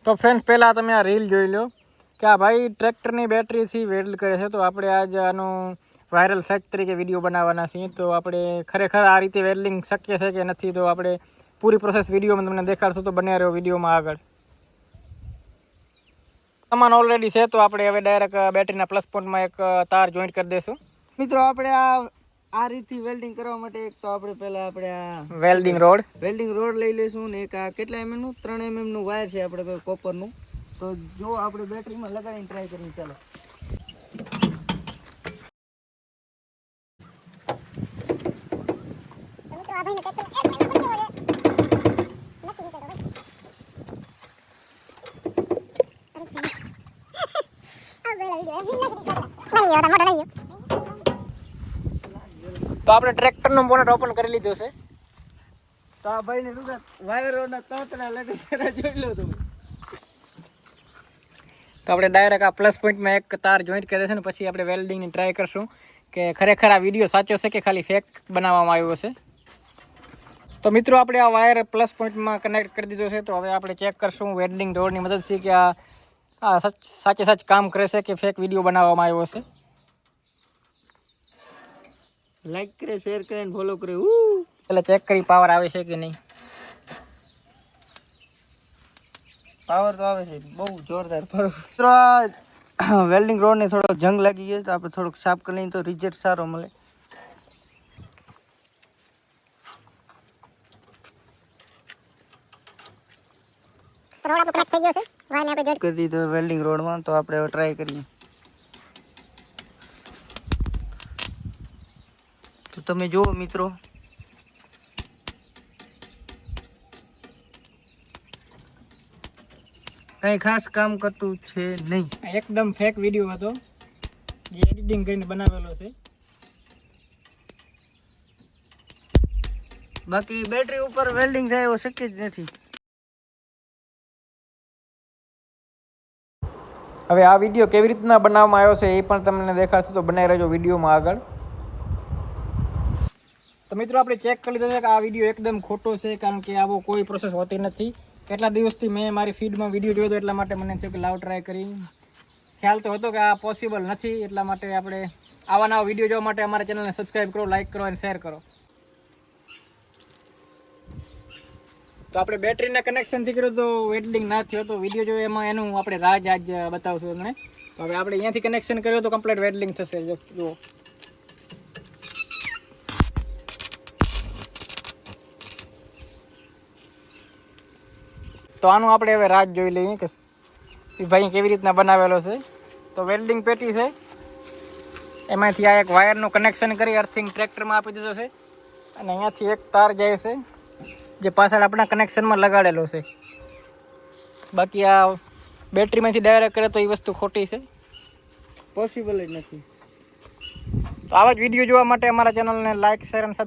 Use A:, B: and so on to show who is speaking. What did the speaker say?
A: તો ફ્રેન્ડ્સ પહેલાં તમે આ રીલ જોઈ લો કે આ ભાઈ ટ્રેક્ટરની બેટરીથી વેલ્ડ કરે છે. તો આપણે આજ આનું વાયરલ ફેક્ટ તરીકે વિડીયો બનાવવાના છીએ. તો આપણે ખરેખર આ રીતે વેલ્ડિંગ શક્ય છે કે નથી, તો આપણે પૂરી પ્રોસેસ વિડીયોમાં તમને દેખાડશું. તો બન્યા રહ્યો વિડીયોમાં આગળ. સામાન ઓલરેડી છે, તો આપણે હવે ડાયરેક્ટ બેટરીના પ્લસ પોઈન્ટમાં એક તાર જોઈન્ટ કરી દઈશું.
B: મિત્રો આપણે આ રીતથી વેલ્ડિંગ કરવા માટે એક તો આપણે પહેલા આપણે આ
A: વેલ્ડિંગ રોડ
B: લઈ લઈશું ને એક આ કેટલા mm નું 3 mm નું વાયર છે આપણે કોપરનું. તો જો આપણે બેટરીમાં લગાડીને ટ્રાય કરીને ચાલો.
A: તો આપણે ટ્રેક્ટરનો બોનેટ ઓપન કરી લીધો છે.
B: તો આ ભાઈને વાયરોના તોતરા લગે છે જોઈ લો તમે.
A: તો આપણે ડાયરેક્ટ આ પ્લસ પોઈન્ટમાં એક તાર જોઈન્ટ કરી દેશું ને પછી આપણે વેલ્ડિંગની ટ્રાય કરશું કે ખરેખર આ વિડીયો સાચો છે કે ખાલી ફેક બનાવવામાં આવ્યો છે. તો મિત્રો આપણે આ વાયર પ્લસ પોઈન્ટમાં કનેક્ટ કરી દીધો છે. તો હવે આપણે ચેક કરશું વેલ્ડિંગ રોડની મદદથી કે આ સાચે સાચ કામ કરે છે કે ફેક વિડીયો બનાવવામાં આવ્યો છે.
B: લાઈક કરે, શેર કરે અને ફોલો કરે.
A: એટલે ચેક કરી પાવર આવે છે કે નહીં.
B: પાવર તો આવે છે બહુ જોરદાર. મિત્રો વેલ્ડિંગ રોડને થોડોક જંગ લાગી ગયો તો આપણે થોડુંક સાફ કરી લઈએ તો રિઝલ્ટ સારો મળે. કરી દીધો વેલ્ડિંગ રોડમાં. તો આપણે હવે ટ્રાય કરીએ. તો તમે જુઓ મિત્રો, કઈ ખાસ કામ કરતું છે નહીં.
A: એકદમ ફેક વિડીયો હતો જે એડિટિંગ કરીને બનાવેલો છે.
B: બાકી બેટરી ઉપર વેલ્ડિંગ થાય એવો શક્ય જ નથી.
A: હવે આ વિડીયો કેવી રીતના બનાવવામાં આવ્યો છે એ પણ તમને દેખાડશે. તો બનાવી રહેજો વિડીયોમાં આગળ. તો મિત્રો આપણે ચેક કરી લીધો છે કે આ વિડીયો એકદમ ખોટો છે, કારણ કે આવો કોઈ પ્રોસેસ હોતી નથી. કેટલા દિવસથી મેં મારી ફીડમાં વિડીયો જોયો હતો, એટલા માટે મને થયું કે લાવ ટ્રાય કરી. ખ્યાલ તો હતો કે આ પોસિબલ નથી, એટલા માટે આપણે આવા નવા વિડીયો જોવા માટે અમારા ચેનલને સબસ્ક્રાઈબ કરો, લાઇક કરો અને શેર કરો. તો આપણે બેટરીના કનેક્શનથી કર્યું તો વેલ્ડિંગ ના થયો. તો વિડીયો જો એમાં એનું આપણે રાજ આજ બતાવશું તમને. તો હવે આપણે અહીંયાથી કનેક્શન કર્યું તો કમ્પ્લીટ વેલ્ડિંગ થશે. જુઓ તો આનું આપણે હવે રાજ જોઈ લઈએ કે ભાઈ કેવી રીતના બનાવેલો છે. તો વેલ્ડિંગ પેટી છે, એમાંથી આ એક વાયરનું કનેક્શન કરી અર્થિંગ ટ્રેક્ટરમાં આપી દીધો છે. અને અહીંયાથી એક તાર જાય છે જે પાછળ આપણા કનેક્શનમાં લગાડેલો છે. બાકી આ બેટરીમાંથી ડાયરેક્ટ કરે તો એ વસ્તુ ખોટી છે,
B: પોસિબલ જ નથી.
A: તો આવા જ વિડીયો જોવા માટે અમારા ચેનલને લાઇક, શેર અને સબસ્ક્રાઈબ